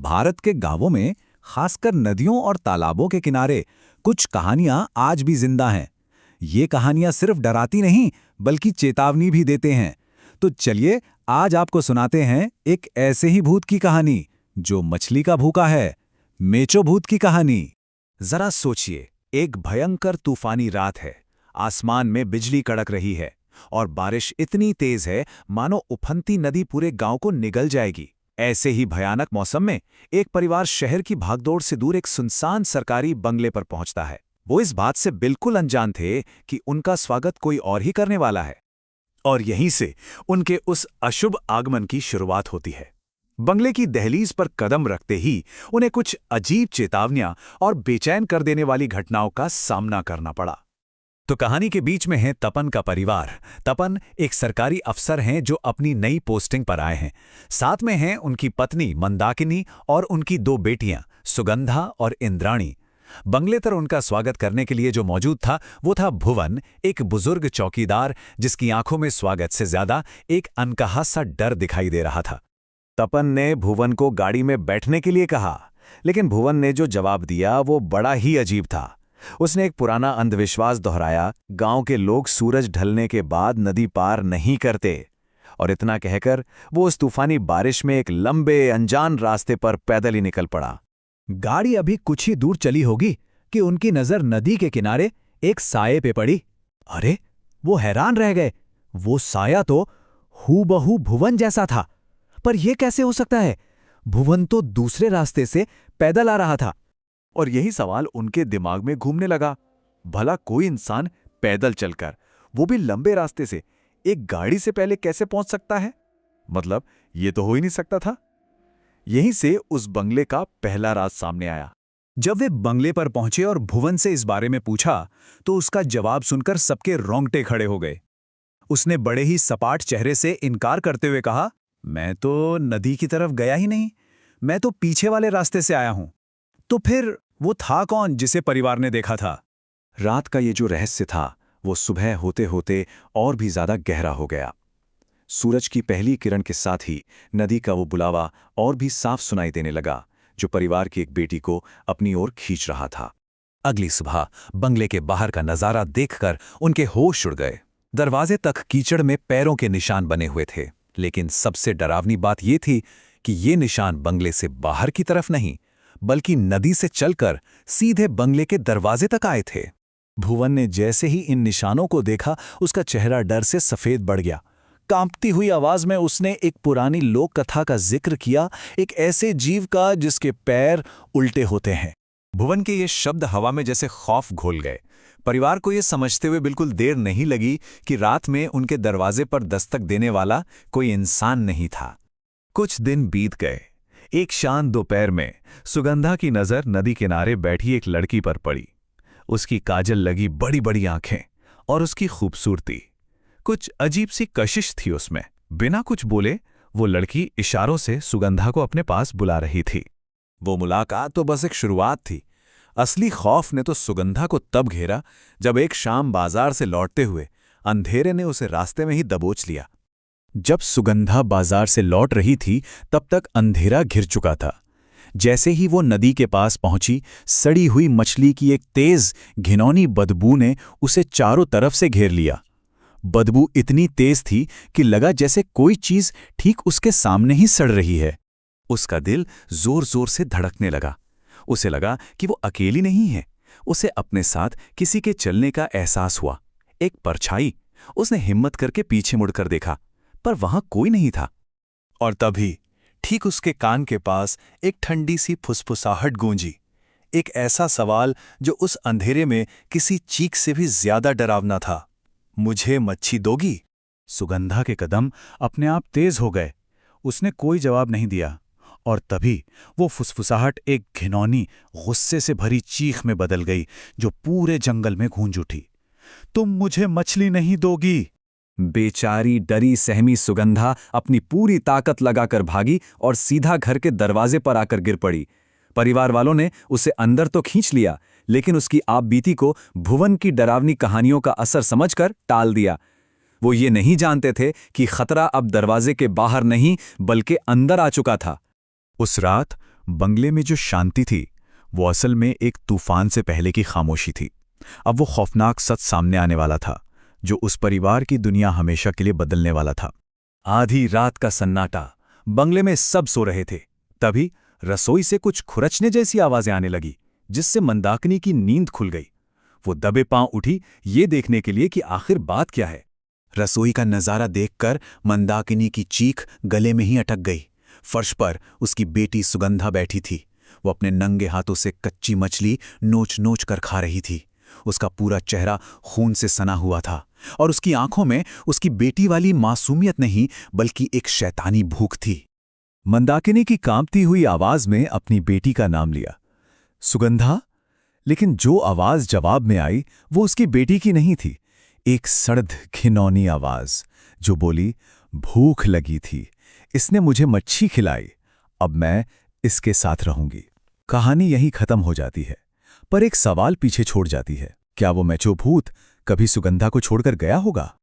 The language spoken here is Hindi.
भारत के गांवों में, खासकर नदियों और तालाबों के किनारे, कुछ कहानियां आज भी जिंदा हैं। ये कहानियां सिर्फ डराती नहीं, बल्कि चेतावनी भी देते हैं। तो चलिए, आज आपको सुनाते हैं एक ऐसे ही भूत की कहानी जो मछली का भूखा है, मेचो भूत की कहानी। जरा सोचिए, एक भयंकर तूफानी रात है। आसमान में बिजली कड़क रही है और बारिश इतनी तेज है मानो उफनती नदी पूरे गांव को निगल जाएगी। ऐसे ही भयानक मौसम में एक परिवार शहर की भागदौड़ से दूर एक सुनसान सरकारी बंगले पर पहुंचता है। वो इस बात से बिल्कुल अनजान थे कि उनका स्वागत कोई और ही करने वाला है। और यहीं से उनके उस अशुभ आगमन की शुरुआत होती है। बंगले की दहलीज पर कदम रखते ही उन्हें कुछ अजीब चेतावनियां और बेचैन कर देने वाली घटनाओं का सामना करना पड़ा। तो कहानी के बीच में है तपन का परिवार। तपन एक सरकारी अफसर हैं जो अपनी नई पोस्टिंग पर आए हैं। साथ में हैं उनकी पत्नी मंदाकिनी और उनकी दो बेटियां सुगंधा और इंद्राणी। बंगले पर उनका स्वागत करने के लिए जो मौजूद था वो था भुवन, एक बुजुर्ग चौकीदार जिसकी आंखों में स्वागत से ज्यादा एक अनकहा सा डर दिखाई दे रहा था। तपन ने भुवन को गाड़ी में बैठने के लिए कहा, लेकिन भुवन ने जो जवाब दिया वो बड़ा ही अजीब था। उसने एक पुराना अंधविश्वास दोहराया, गांव के लोग सूरज ढलने के बाद नदी पार नहीं करते। और इतना कहकर वो उस तूफानी बारिश में एक लंबे अनजान रास्ते पर पैदल ही निकल पड़ा। गाड़ी अभी कुछ ही दूर चली होगी कि उनकी नजर नदी के किनारे एक साये पे पड़ी। अरे, वो हैरान रह गए। वो साया तो हूबहू भुवन जैसा था। पर यह कैसे हो सकता है? भुवन तो दूसरे रास्ते से पैदल आ रहा था। और यही सवाल उनके दिमाग में घूमने लगा। भला कोई इंसान पैदल चलकर, वो भी लंबे रास्ते से, एक गाड़ी से पहले कैसे पहुंच सकता है? मतलब ये तो हो ही नहीं सकता था। यहीं से उस बंगले का पहला राज सामने आया। जब वे बंगले पर पहुंचे और भुवन से इस बारे में पूछा तो उसका जवाब सुनकर सबके रोंगटे खड़े हो गए। उसने बड़े ही सपाट चेहरे से इनकार करते हुए कहा, मैं तो नदी की तरफ गया ही नहीं, मैं तो पीछे वाले रास्ते से आया हूं। तो फिर वो था कौन जिसे परिवार ने देखा था? रात का ये जो रहस्य था वो सुबह होते होते और भी ज्यादा गहरा हो गया। सूरज की पहली किरण के साथ ही नदी का वो बुलावा और भी साफ सुनाई देने लगा, जो परिवार की एक बेटी को अपनी ओर खींच रहा था। अगली सुबह बंगले के बाहर का नजारा देखकर उनके होश उड़ गए। दरवाजे तक कीचड़ में पैरों के निशान बने हुए थे, लेकिन सबसे डरावनी बात यह थी कि ये निशान बंगले से बाहर की तरफ नहीं, बल्कि नदी से चलकर सीधे बंगले के दरवाजे तक आए थे। भुवन ने जैसे ही इन निशानों को देखा, उसका चेहरा डर से सफेद बढ़ गया। कांपती हुई आवाज में उसने एक पुरानी लोक कथा का जिक्र किया, एक ऐसे जीव का जिसके पैर उल्टे होते हैं। भुवन के ये शब्द हवा में जैसे खौफ घोल गए। परिवार को ये समझते हुए बिल्कुल देर नहीं लगी कि रात में उनके दरवाजे पर दस्तक देने वाला कोई इंसान नहीं था। कुछ दिन बीत गए। एक शांत दोपहर में सुगंधा की नजर नदी किनारे बैठी एक लड़की पर पड़ी। उसकी काजल लगी बड़ी बड़ी आंखें और उसकी खूबसूरती, कुछ अजीब सी कशिश थी उसमें। बिना कुछ बोले वो लड़की इशारों से सुगंधा को अपने पास बुला रही थी। वो मुलाकात तो बस एक शुरुआत थी। असली खौफ ने तो सुगंधा को तब घेरा जब एक शाम बाजार से लौटते हुए अंधेरे ने उसे रास्ते में ही दबोच लिया। जब सुगंधा बाजार से लौट रही थी तब तक अंधेरा घिर चुका था। जैसे ही वो नदी के पास पहुंची, सड़ी हुई मछली की एक तेज घिनौनी बदबू ने उसे चारों तरफ से घेर लिया। बदबू इतनी तेज थी कि लगा जैसे कोई चीज ठीक उसके सामने ही सड़ रही है। उसका दिल जोर जोर से धड़कने लगा। उसे लगा कि वो अकेली नहीं है। उसे अपने साथ किसी के चलने का एहसास हुआ। एक परछाई। उसने हिम्मत करके पीछे मुड़कर देखा, पर वहां कोई नहीं था। और तभी ठीक उसके कान के पास एक ठंडी सी फुसफुसाहट गूंजी। एक ऐसा सवाल जो उस अंधेरे में किसी चीख से भी ज्यादा डरावना था। मुझे मच्छी दोगी? सुगंधा के कदम अपने आप तेज हो गए। उसने कोई जवाब नहीं दिया। और तभी वो फुसफुसाहट एक घिनौनी, गुस्से से भरी चीख में बदल गई, जो पूरे जंगल में गूंज उठी। तुम मुझे मछली नहीं दोगी? बेचारी डरी सहमी सुगंधा अपनी पूरी ताकत लगाकर भागी और सीधा घर के दरवाजे पर आकर गिर पड़ी। परिवार वालों ने उसे अंदर तो खींच लिया, लेकिन उसकी आपबीती को भुवन की डरावनी कहानियों का असर समझकर टाल दिया। वो ये नहीं जानते थे कि खतरा अब दरवाजे के बाहर नहीं बल्कि अंदर आ चुका था। उस रात बंगले में जो शांति थी वो असल में एक तूफान से पहले की खामोशी थी। अब वो खौफनाक सच सामने आने वाला था, जो उस परिवार की दुनिया हमेशा के लिए बदलने वाला था। आधी रात का सन्नाटा, बंगले में सब सो रहे थे। तभी रसोई से कुछ खुरचने जैसी आवाजें आने लगी, जिससे मंदाकिनी की नींद खुल गई। वो दबे पांव उठी ये देखने के लिए कि आखिर बात क्या है। रसोई का नजारा देखकर मंदाकिनी की चीख गले में ही अटक गई। फर्श पर उसकी बेटी सुगंधा बैठी थी। वो अपने नंगे हाथों से कच्ची मछली नोच नोच कर खा रही थी। उसका पूरा चेहरा खून से सना हुआ था और उसकी आंखों में उसकी बेटी वाली मासूमियत नहीं बल्कि एक शैतानी भूख थी। मंदाकिनी की कांपती हुई आवाज में अपनी बेटी का नाम लिया, सुगंधा। लेकिन जो आवाज जवाब में आई वो उसकी बेटी की नहीं थी। एक सड़द घिनौनी आवाज जो बोली, भूख लगी थी, इसने मुझे मच्छी खिलाई, अब मैं इसके साथ रहूंगी। कहानी यहीं खत्म हो जाती है, पर एक सवाल पीछे छोड़ जाती है। क्या वो मैचो भूत कभी सुगंधा को छोड़कर गया होगा?